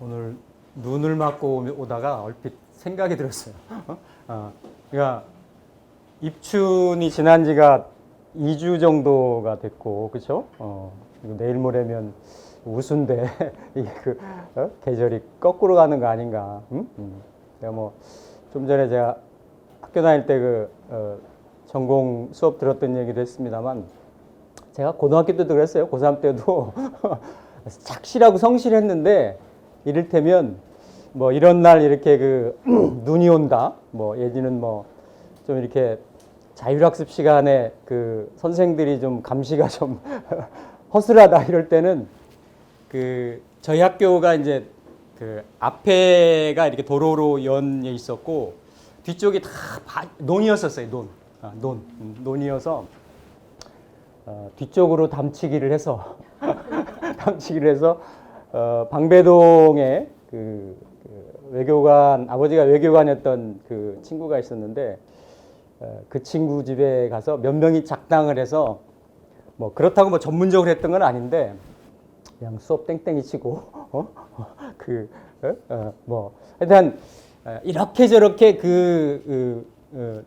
오늘 눈을 맞고 오다가 얼핏 생각이 들었어요. 그러니까 입춘이 지난 지가 2주 정도가 됐고, 그렇죠? 내일 모레면 우수인데 이게 계절이 거꾸로 가는 거 아닌가? 제가 뭐 좀 전에 제가 학교 다닐 때 전공 수업 들었던 얘기도 했습니다만, 제가 고등학교 때도 그랬어요. 고3 때도 착실하고 성실했는데, 이를테면 뭐 이런 날 이렇게 눈이 온다, 뭐 예지는 뭐 좀 이렇게 자율학습 시간에 선생들이 좀 감시가 좀 허술하다 이럴 때는 저희 학교가 이제 앞에가 이렇게 도로로 연해 있었고 뒤쪽이 다 논이었었어요. 논이어서 뒤쪽으로 담치기를 해서 방배동에 외교관, 아버지가 외교관이었던 친구가 있었는데, 그 친구 집에 가서 몇 명이 작당을 해서, 뭐 그렇다고 뭐 전문적으로 했던 건 아닌데 그냥 수업 땡땡이 치고 뭐 하여튼 이렇게 저렇게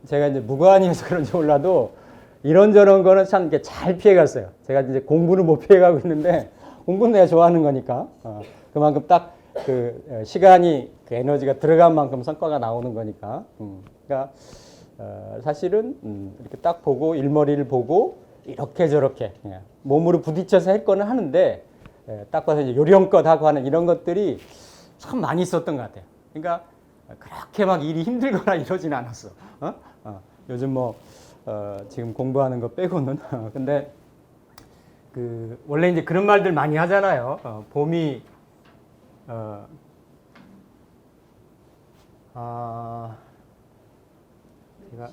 제가 이제 무관이어서 그런지 몰라도 이런저런 거는 참 이렇게 잘 피해갔어요. 제가 이제 공부는 못 피해가고 있는데, 공부는 내가 좋아하는 거니까 그만큼 딱 시간이 에너지가 들어간 만큼 성과가 나오는 거니까. 그러니까 사실은 이렇게 딱 보고 일머리를 보고 이렇게 저렇게 몸으로 부딪혀서 할 거는 하는데, 딱 봐서 이제 요령껏 하고 하는 이런 것들이 참 많이 있었던 것 같아요. 그러니까 그렇게 막 일이 힘들거나 이러진 않았어. 요즘 뭐 지금 공부하는 거 빼고는. 근데 원래 이제 그런 말들 많이 하잖아요. 봄이 제가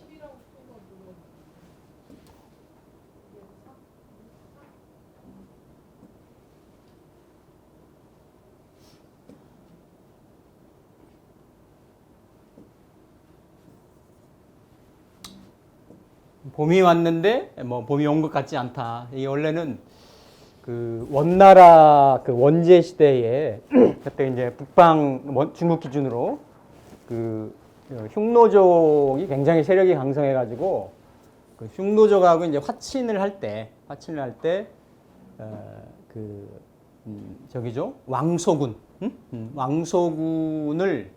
봄이 왔는데 뭐 봄이 온 것 같지 않다. 이게 원래는 원나라 원제 시대에 그때 이제 북방 중국 기준으로 흉노족이 굉장히 세력이 강성해가지고 흉노족하고 이제 화친을 할 때 저기죠, 왕소군, 왕소군을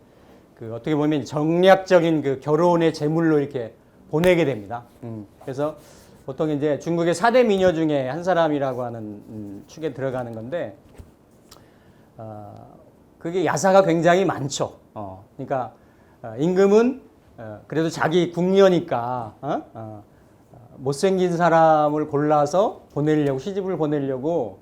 어떻게 보면 정략적인 결혼의 제물로 이렇게 보내게 됩니다. 그래서 보통 이제 중국의 4대 미녀 중에 한 사람이라고 하는 축에 들어가는 건데, 그게 야사가 굉장히 많죠. 그러니까 임금은 그래도 자기 궁녀니까 못생긴 사람을 골라서 시집을 보내려고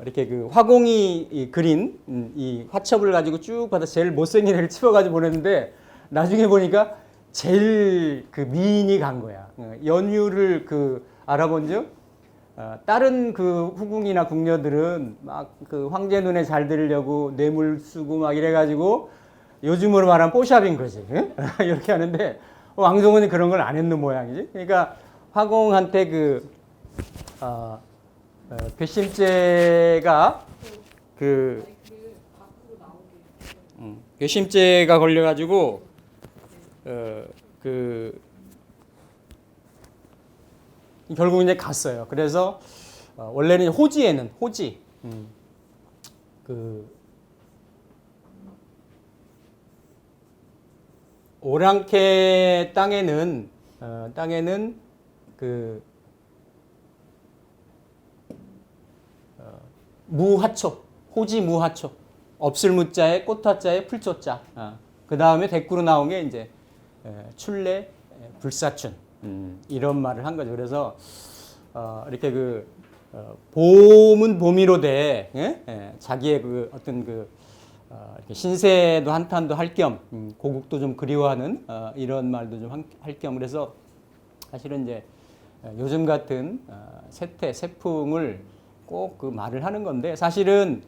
이렇게 화공이 그린 이 화첩을 가지고 쭉 받아 제일 못생긴 애를 집어가지고 보냈는데, 나중에 보니까 제일 미인이 간 거야. 연유를 알아본즉 다른 후궁이나 궁녀들은 막 황제 눈에 잘 들으려고 뇌물 쓰고 막 이래가지고 요즘으로 말하면 뽀샵인 거지. 이렇게 하는데 왕성은이 그런 걸 안 했는 모양이지. 그러니까 화공한테 괘씸죄가 걸려가지고 결국 이제 갔어요. 그래서 원래는 호지 오랑캐 땅에는 무화초, 호지 무화초, 없을 무자에 꽃화자에 풀초자. 그 다음에 대꾸로 나온 게 이제 출래 불사춘, 이런 말을 한 거죠. 그래서 이렇게 봄은 봄이로되 자기의 어떤 이렇게 신세도 한탄도 할 겸 고국도 좀 그리워하는 이런 말도 좀 할 겸, 그래서 사실은 이제 요즘 같은 세풍을 꼭 말을 하는 건데, 사실은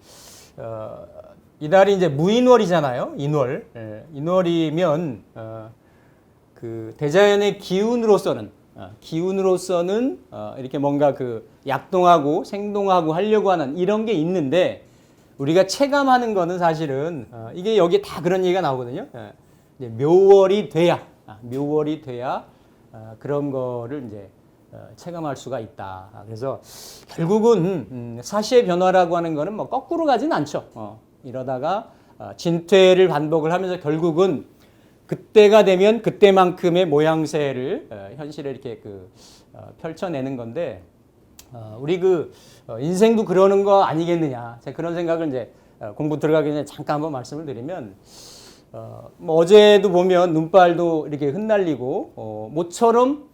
이달이 이제 무인월이잖아요. 인월. 예, 인월이면 그 대자연의 기운으로서는 이렇게 뭔가 그 약동하고 생동하고 하려고 하는 이런 게 있는데 우리가 체감하는 거는 사실은 이게 여기 다 그런 얘기가 나오거든요. 이제 묘월이 돼야 그런 거를 이제 체감할 수가 있다. 그래서 결국은 사시의 변화라고 하는 거는 뭐 거꾸로 가진 않죠. 이러다가 진퇴를 반복을 하면서 결국은 그때가 되면 그때만큼의 모양새를 현실에 이렇게 펼쳐내는 건데 우리 인생도 그러는 거 아니겠느냐. 제가 그런 생각을 이제 공부 들어가기 전에 잠깐 한번 말씀을 드리면 뭐 어제도 보면 눈발도 이렇게 흩날리고 모처럼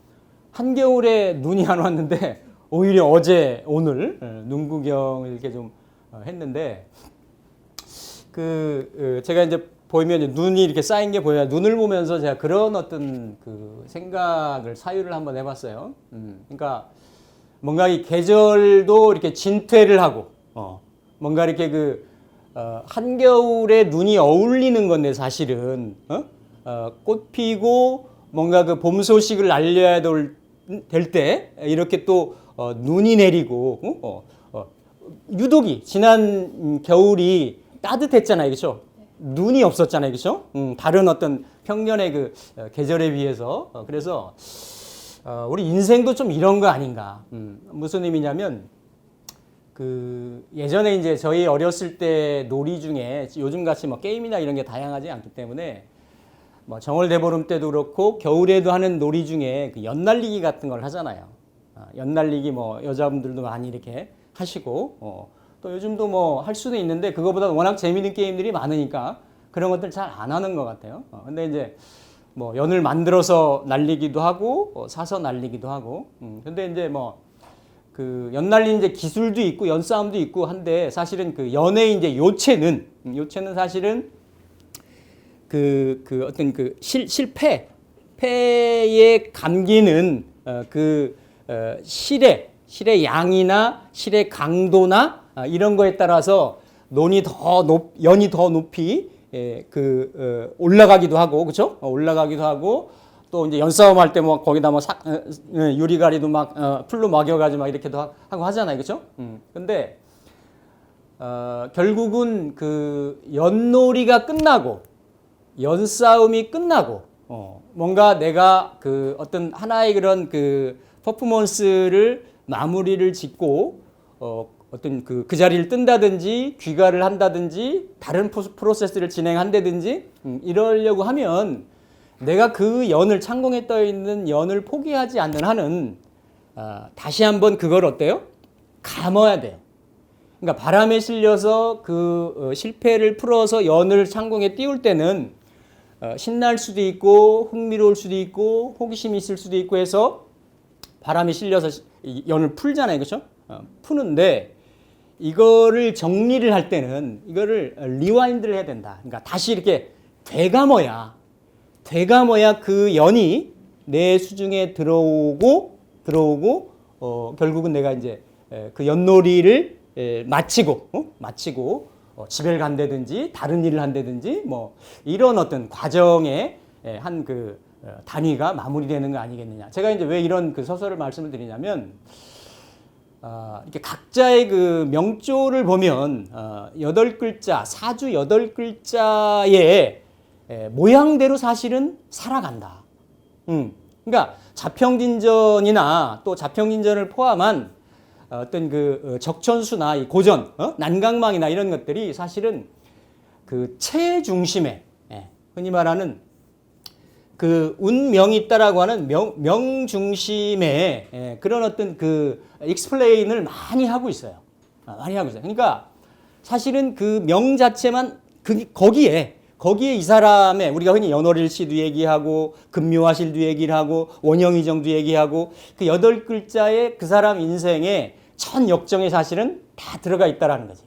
한겨울에 눈이 안 왔는데 오히려 어제 오늘 눈 구경을 이렇게 좀 했는데 제가 이제 보이면 이제 눈이 이렇게 쌓인 게 보여요. 눈을 보면서 제가 그런 어떤 생각을 사유를 한번 해봤어요. 그러니까 뭔가 이 계절도 이렇게 진퇴를 하고 뭔가 이렇게 한겨울에 눈이 어울리는 건데 사실은 꽃 피고 뭔가 봄 소식을 알려야 될 때 이렇게 또 눈이 내리고 유독이 지난 겨울이 따뜻했잖아요, 그렇죠? 눈이 없었잖아요, 그렇죠? 다른 어떤 평년의 계절에 비해서 그래서 우리 인생도 좀 이런 거 아닌가? 무슨 의미냐면 예전에 이제 저희 어렸을 때 놀이 중에 요즘 같이 뭐 게임이나 이런 게 다양하지 않기 때문에 뭐 정월대보름 때도 그렇고 겨울에도 하는 놀이 중에 연날리기 같은 걸 하잖아요. 연날리기 뭐 여자분들도 많이 이렇게 하시고 또 요즘도 뭐 할 수도 있는데 그거보다 워낙 재미있는 게임들이 많으니까 그런 것들 잘 안 하는 것 같아요. 근데 이제 뭐 연을 만들어서 날리기도 하고 사서 날리기도 하고 근데 이제 뭐 연날리는 이제 기술도 있고 연싸움도 있고 한데 사실은 연의 이제 요체는 사실은 어떤 실패에 감기는 실의 양이나 실의 강도나 이런 거에 따라서 연이 더 높이 올라가기도 하고 그렇죠? 올라가기도 하고 또 이제 연싸움 할 때 뭐 거기다 뭐 유리가리도 막 풀로 막여가지고 막 이렇게도 하고 하잖아요, 그렇죠? 근데 결국은 연놀이가 끝나고 연싸움이 끝나고 뭔가 내가 어떤 하나의 그런 퍼포먼스를 마무리를 짓고 어떤 그 자리를 뜬다든지 귀가를 한다든지 다른 프로세스를 진행한다든지 이러려고 하면 내가 연을 창공에 떠 있는 연을 포기하지 않는 한은 다시 한번 그걸 어때요? 감아야 돼요. 그러니까 바람에 실려서 실패를 풀어서 연을 창공에 띄울 때는 신날 수도 있고 흥미로울 수도 있고 호기심이 있을 수도 있고 해서 바람에 실려서 연을 풀잖아요, 그렇죠? 푸는데 이거를 정리를 할 때는 이거를 리와인드를 해야 된다. 그러니까 다시 이렇게 되감아야 그 연이 내 수중에 들어오고 결국은 내가 이제 연놀이를 마치고 집에 간다든지 다른 일을 한다든지 뭐 이런 어떤 과정의 한 단위가 마무리되는 거 아니겠느냐. 제가 이제 왜 이런 서설을 말씀을 드리냐면 이렇게 각자의 명조를 보면 8글자, 사주 8글자의 모양대로 사실은 살아간다. 그러니까 자평진전이나 또 자평진전을 포함한 어떤 적천수나 이 고전, 난강망이나 이런 것들이 사실은 체 중심에 흔히 말하는 운명이 있다라고 하는 명 중심의 그런 어떤 익스플레인을 많이 하고 있어요. 그러니까 사실은 명 자체만 거기에 이 사람의 우리가 흔히 연월일시도 얘기하고 금묘화실도 얘기를 하고 원형이정도 얘기하고 8글자의 그 사람 인생의 전 역정이 사실은 다 들어가 있다라는 거지.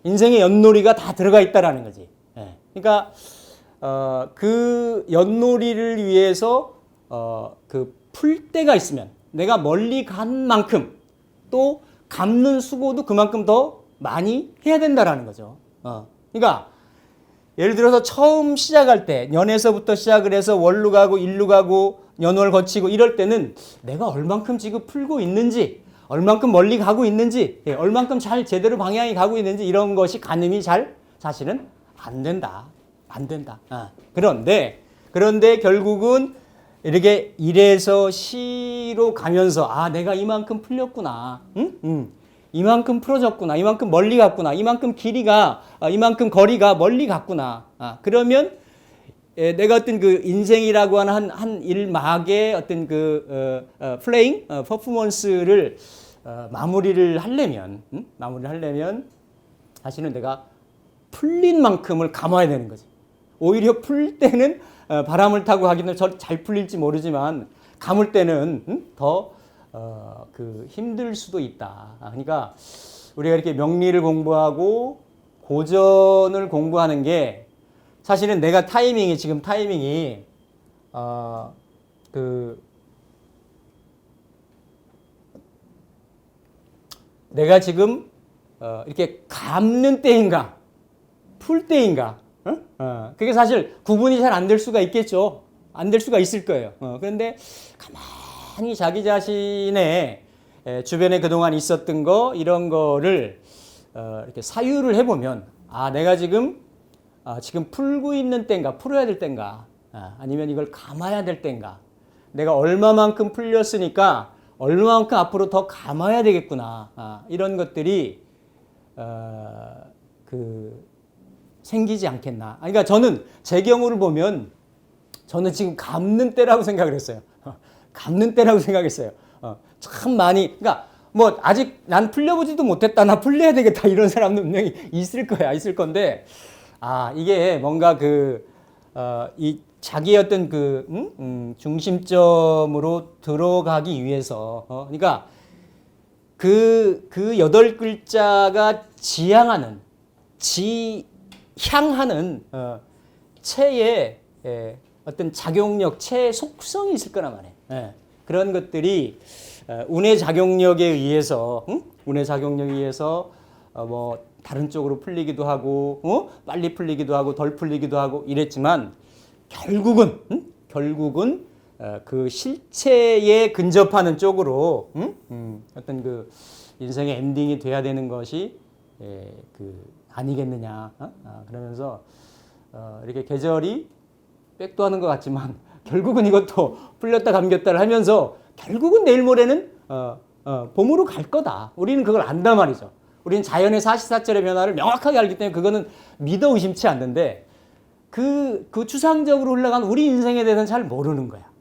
인생의 연놀이가 다 들어가 있다라는 거지. 그러니까 연놀이를 위해서 풀 때가 있으면 내가 멀리 간 만큼 또 갚는 수고도 그만큼 더 많이 해야 된다라는 거죠. 그러니까 예를 들어서 처음 시작할 때 연에서부터 시작을 해서 월로 가고 일로 가고 연월 거치고 이럴 때는 내가 얼만큼 지금 풀고 있는지, 얼만큼 멀리 가고 있는지, 얼만큼 잘 제대로 방향이 가고 있는지 이런 것이 가늠이 잘 사실은 안 된다. 안 된다. 그런데 결국은 이렇게 1에서 C로 가면서 내가 이만큼 풀렸구나. 이만큼 풀어졌구나. 이만큼 멀리 갔구나. 이만큼 이만큼 거리가 멀리 갔구나. 그러면 내가 어떤 그 인생이라고 하는 한 일막의 어떤 그 플레잉 퍼포먼스를 마무리를 하려면 사실은 내가 풀린 만큼을 감아야 되는 거지. 오히려 풀 때는 바람을 타고 하기는 잘 풀릴지 모르지만 감을 때는 더 힘들 수도 있다. 그러니까 우리가 이렇게 명리를 공부하고 고전을 공부하는 게 사실은 내가 지금 타이밍이 내가 지금 이렇게 감는 때인가 풀 때인가 그게 사실 구분이 잘 안 될 수가 있겠죠. 안 될 수가 있을 거예요. 그런데 가만히 자기 자신의 주변에 그동안 있었던 거 이런 거를 이렇게 사유를 해보면 내가 지금 풀고 있는 때인가 풀어야 될 때인가 아니면 이걸 감아야 될 때인가 내가 얼마만큼 풀렸으니까 얼마만큼 앞으로 더 감아야 되겠구나 이런 것들이 생기지 않겠나. 그러니까 저는 제 경우를 보면 저는 지금 감는 때라고 생각을 했어요. 감는 때라고 생각했어요. 참 많이, 그러니까 뭐 아직 난 풀려보지도 못했다. 나 풀려야 되겠다. 이런 사람도 분명히 있을 거야. 있을 건데, 이게 뭔가 이 자기의 어떤 중심점으로 들어가기 위해서, 그러니까 그 8글자가 향하는 체의 어떤 작용력, 체의 속성이 있을 거란 말이에요. 그런 것들이 운의 작용력에 의해서 뭐 다른 쪽으로 풀리기도 하고 빨리 풀리기도 하고 덜 풀리기도 하고 이랬지만 결국은 그 실체에 근접하는 쪽으로 어떤 그 인생의 엔딩이 돼야 되는 것이 아니겠느냐. 그러면서 이렇게 계절이 백도 하는 것 같지만 결국은 이것도 풀렸다 감겼다를 하면서 결국은 내일 모레는 봄으로 갈 거다. 우리는 그걸 안단 말이죠. 우리는 자연의 사시사철의 변화를 명확하게 알기 때문에 그거는 믿어 의심치 않는데 그 추상적으로 흘러간 우리 인생에 대해서는 잘 모르는 거야.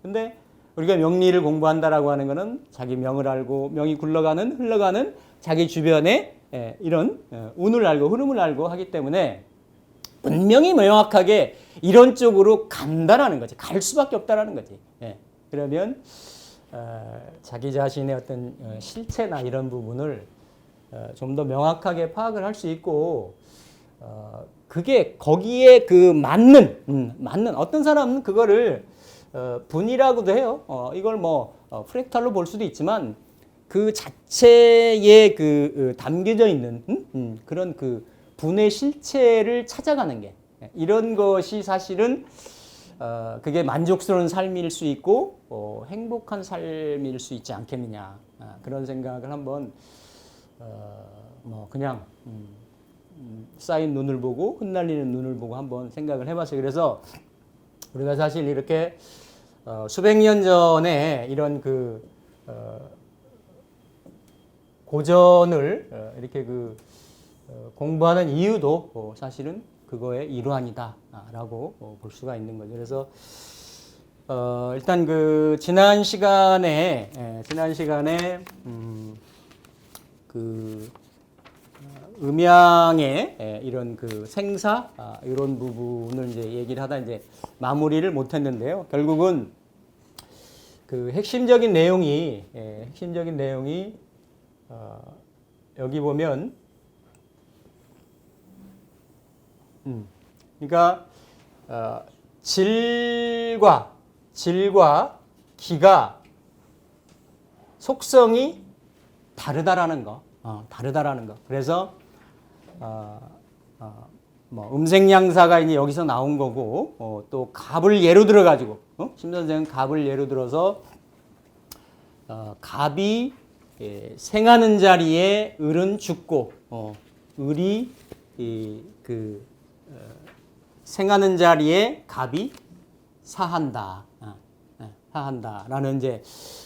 근데 우리가 명리를 공부한다라고 하는 거는 자기 명을 알고 명이 흘러가는 자기 주변에 이런 운을 알고 흐름을 알고 하기 때문에 분명히 명확하게 이런 쪽으로 간다라는 거지. 갈 수밖에 없다라는 거지. 그러면 자기 자신의 어떤 실체나 이런 부분을 좀 더 명확하게 파악을 할 수 있고 그게 거기에 맞는 어떤 사람은 그거를 분이라고도 해요. 이걸 뭐 프랙탈로 볼 수도 있지만 그 자체에 담겨져 있는 그런 분의 실체를 찾아가는 게 이런 것이 사실은 그게 만족스러운 삶일 수 있고 행복한 삶일 수 있지 않겠느냐 그런 생각을 한번 뭐 그냥 쌓인 눈을 보고 흩날리는 눈을 보고 한번 생각을 해봤어요. 그래서 우리가 사실 이렇게 수백 년 전에 이런 고전을 이렇게 공부하는 이유도 사실은 그거의 일환이다라고 볼 수가 있는 거죠. 그래서 일단 지난 시간에 음양의 이런 생사 이런 부분을 이제 얘기를 하다 이제 마무리를 못했는데요. 결국은 핵심적인 내용이 여기 보면 그러니까 질과 기가 속성이 다르다라는 거. 다르다라는 거. 그래서 뭐 음생양사가 이제 여기서 나온 거고, 또 갑을 예로 들어 가지고, 심 선생은 갑을 예로 들어서 갑이 생하는 자리에 을은 죽고, 을이 생하는 자리에 갑이 사한다. 사한다라는 이제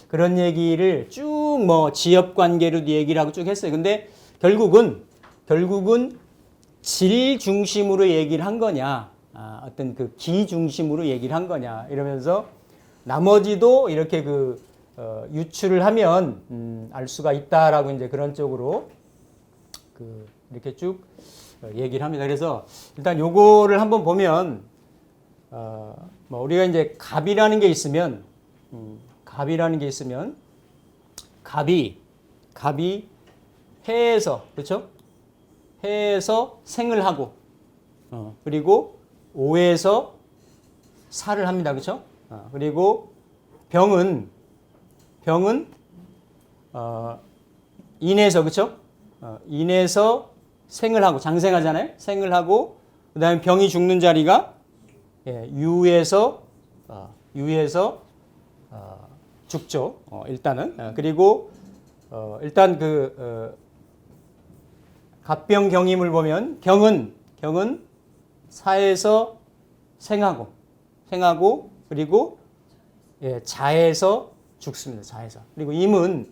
그런 얘기를 쭉 뭐 지역 관계로도 얘기를 하고 쭉 했어요. 근데 결국은 질 중심으로 얘기를 한 거냐, 어떤 그 기 중심으로 얘기를 한 거냐 이러면서 나머지도 이렇게 유추를 하면 알 수가 있다라고 이제 그런 쪽으로 이렇게 쭉 얘기를 합니다. 그래서 일단 요거를 한번 보면 뭐 우리가 이제 갑이라는 게 있으면 갑이 해에서, 그렇죠? 해에서 생을 하고, 그리고 오에서 살을 합니다. 그렇죠? 그리고 병은 인에서, 그렇죠? 인에서 생을 하고, 장생하잖아요. 생을 하고, 그 다음에 병이 죽는 자리가 유에서 죽죠. 일단은. 그리고 일단 갑병 경임을 보면 경은 사에서 생하고 그리고 자에서 죽습니다. 자에서. 그리고 임은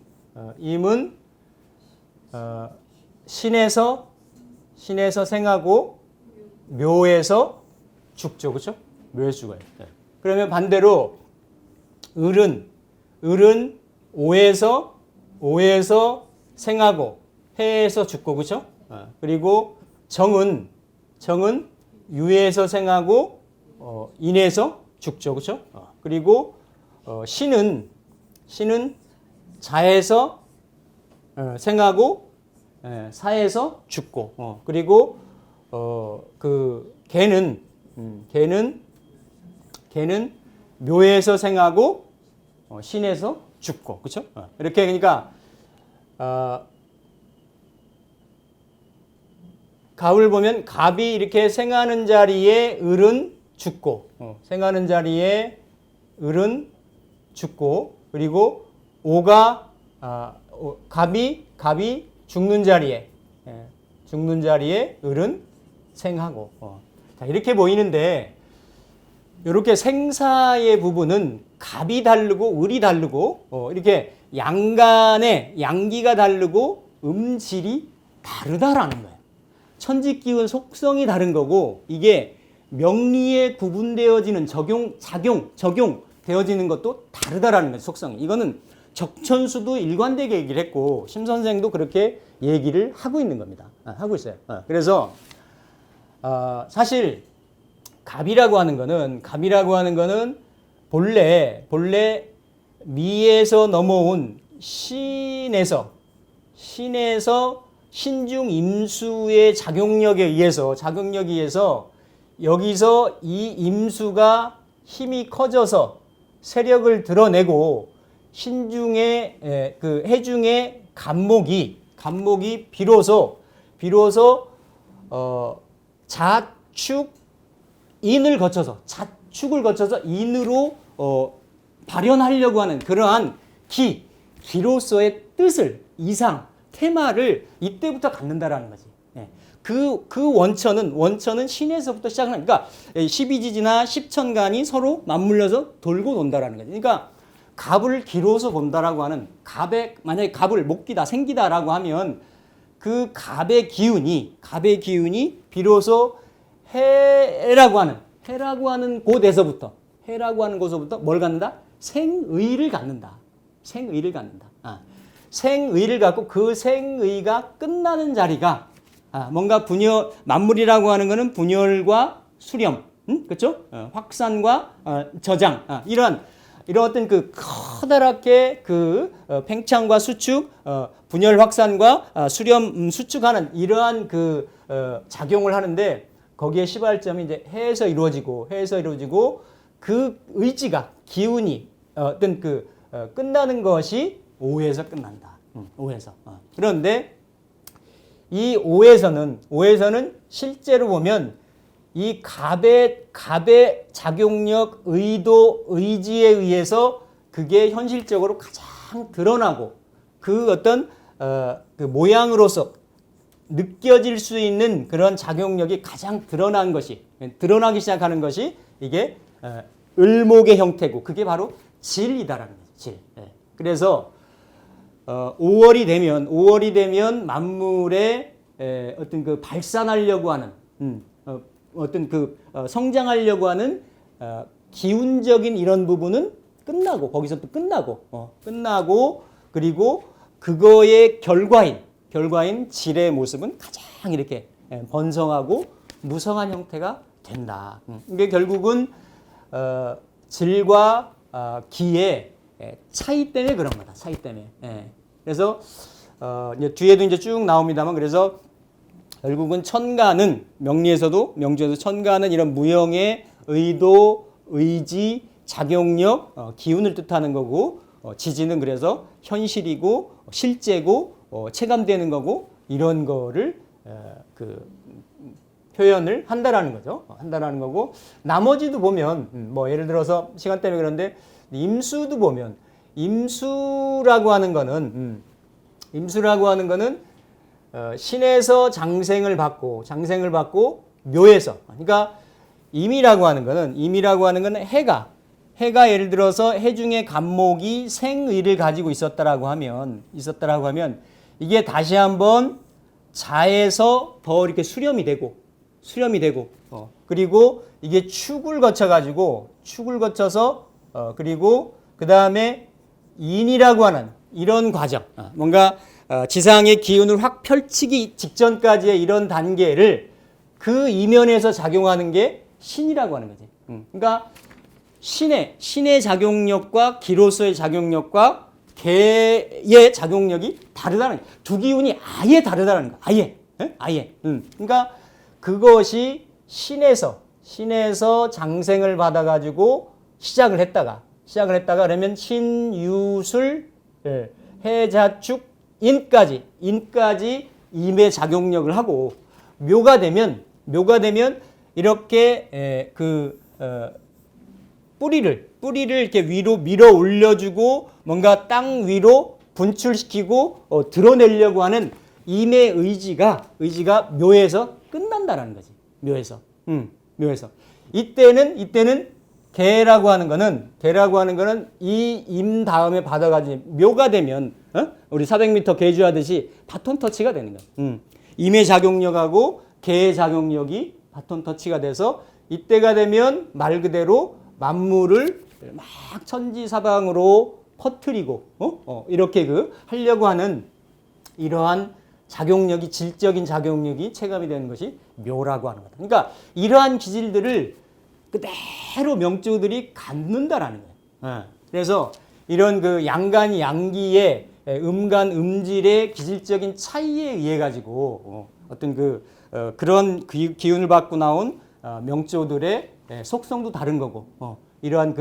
신에서 생하고 묘에서 죽죠. 그렇죠? 묘에서 죽어요. 그러면 반대로 을은 오에서 생하고 해에서 죽고, 그렇죠? 그리고 정은 유에서 생하고 인에서 죽죠, 그렇죠? 그리고 신은 자에서 생하고 사에서 죽고, 그리고 개는 묘에서 생하고 신에서 죽고, 그렇죠? 이렇게 그러니까 갑을 보면 갑이 이렇게 생하는 자리에 을은 죽고, 생하는 자리에 을은 죽고, 그리고 오가 갑이 죽는 자리에 을은 생하고. 자, 이렇게 보이는데 이렇게 생사의 부분은 갑이 다르고 을이 다르고 이렇게 양간의 양기가 다르고 음질이 다르다라는 거예요. 천지기운 속성이 다른 거고, 이게 명리에 구분되어지는 적용되어지는 것도 다르다라는 거예요. 속성이. 이거는 적천수도 일관되게 얘기를 했고 심 선생도 그렇게 얘기를 하고 있는 겁니다. 하고 있어요. 그래서 사실 갑이라고 하는 거는 본래 미에서 넘어온 신에서 신중 임수의 작용력에 의해서 여기서 이 임수가 힘이 커져서 세력을 드러내고 신중의 해중의 간목이 비로소 자축을 거쳐서 인으로 발현하려고 하는 그러한 기로서의 뜻을, 이상, 테마를 이때부터 갖는다라는 거지. 그 원천은 신에서부터 시작하는, 그러니까 12지지나 10천간이 서로 맞물려서 돌고 돈다라는 거지. 그러니까 갑을 기로서 본다라고 하는, 만약에 갑을 목기다, 생기다라고 하면 그 갑의 기운이 비로소 해라고 하는 곳에서부터 뭘 갖는다? 생의를 갖는다. 생의를 갖고 그 생의가 끝나는 자리가 뭔가 만물이라고 하는 거는 분열과 수렴, 그렇죠? 확산과 저장, 이런 어떤 커다랗게 팽창과 수축, 분열 확산과 수렴 수축하는 이러한 작용을 하는데, 거기에 시발점이 이제 해에서 이루어지고 그 의지가, 기운이 어떤 끝나는 것이 오에서 끝난다. 오에서. 그런데 이 오에서는 실제로 보면 이 갑의 작용력, 의도, 의지에 의해서 그게 현실적으로 가장 드러나고 그 어떤 그 모양으로서 느껴질 수 있는 그런 작용력이 가장 드러나기 시작하는 것이 이게 을목의 형태고 그게 바로 질이다라는 거죠. 질. 그래서 5월이 되면 만물의 어떤 그 발산하려고 하는 어떤 그 성장하려고 하는 기운적인 이런 부분은 끝나고 거기서 또 끝나고 그리고 그거의 결과인 질의 모습은 가장 이렇게 번성하고 무성한 형태가 된다. 이게 결국은 질과 기의 차이 때문에 그런 거다. 차이 때문에. 그래서 이제 뒤에도 이제 쭉 나옵니다만 그래서 결국은 천간은 명리에서도 명주에서 천간은 이런 무형의 의도, 의지, 작용력, 기운을 뜻하는 거고 지지는 그래서 현실이고 실제고 체감되는 거고 이런 거를 그 표현을 한다라는 거죠. 한다라는 거고 나머지도 보면 뭐 예를 들어서 시간 때문에 그런데 임수도 보면 임수라고 하는 거는 신에서 장생을 받고 묘에서 그러니까 임이라고 하는 거는 해가 예를 들어서 해 중에 간목이 생의를 가지고 있었다라고 하면 이게 다시 한번 자에서 더 이렇게 수렴이 되고 그리고 이게 축을 거쳐서 그리고 그 다음에 인이라고 하는 이런 과정 뭔가 지상의 기운을 확 펼치기 직전까지의 이런 단계를 그 이면에서 작용하는 게 신이라고 하는 거지. 그러니까 신의 작용력과 기로서의 작용력과 개의 작용력이 다르다는 거야. 두 기운이 아예 다르다는 거야. 아예. 그러니까 그것이 신에서 장생을 받아가지고 시작을 했다가 그러면 신유술 해자축 인까지 임의 작용력을 하고 묘가 되면 이렇게 뿌리를 이렇게 위로 밀어 올려주고 뭔가 땅 위로 분출시키고 드러내려고 하는 임의 의지가 묘에서 끝난다라는 거지. 묘에서. 이때는 개라고 하는 거는 이 임 다음에 받아가지고 묘가 되면 우리 400m 개주 하듯이 바톤 터치가 되는 거야. 임의 작용력하고 개의 작용력이 바톤 터치가 돼서 이때가 되면 말 그대로 만물을 막 천지사방으로 퍼뜨리고 이렇게 하려고 하는 이러한 작용력이 질적인 작용력이 체감이 되는 것이 묘라고 하는 거다. 그러니까 이러한 기질들을 그대로 명조들이 갖는다라는 거예요. 그래서 이런 그 양간 양기의 음간 음질의 기질적인 차이에 의해 가지고 어떤 그런 기운을 받고 나온 명조들의 속성도 다른 거고 이러한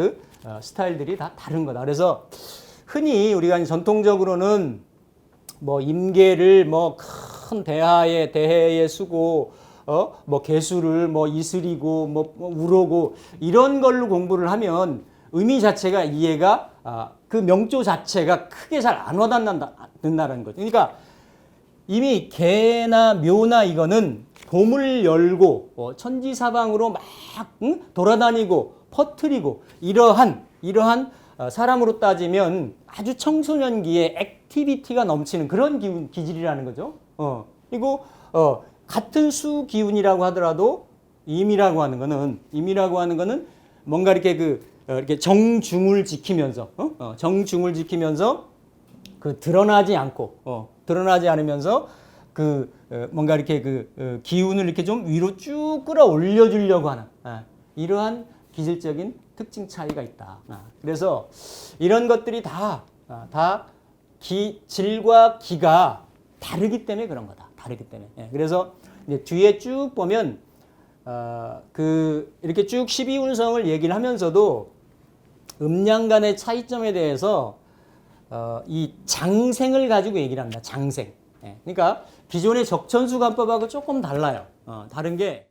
스타일들이 다 다른 거다. 그래서 흔히 우리가 전통적으로는 뭐 임계를 뭐 큰 대해에 쓰고 뭐 개수를 뭐 이슬이고 뭐 우로고 이런 걸로 공부를 하면 의미 자체가 이해가 그 명조 자체가 크게 잘 안 와닿는다는 거죠. 그러니까 이미 개나 묘나 이거는 봄을 열고 천지사방으로 막 돌아다니고 퍼뜨리고 이러한 사람으로 따지면 아주 청소년기에 액티비티가 넘치는 그런 기질이라는 거죠. 그리고 같은 수 기운이라고 하더라도 임이라고 하는 거는 뭔가 이렇게 이렇게 정중을 지키면서 드러나지 않으면서 뭔가 이렇게 기운을 이렇게 좀 위로 쭉 끌어올려 주려고 하는 이러한 기질적인 특징 차이가 있다. 그래서 이런 것들이 다 질과 기가 다르기 때문에 그런 거다. 그래서 이제 뒤에 쭉 보면 이렇게 쭉 12운성을 얘기를 하면서도 음양 간의 차이점에 대해서 이 장생을 가지고 얘기를 합니다. 장생. 그러니까 기존의 적천수관법하고 조금 달라요. 다른 게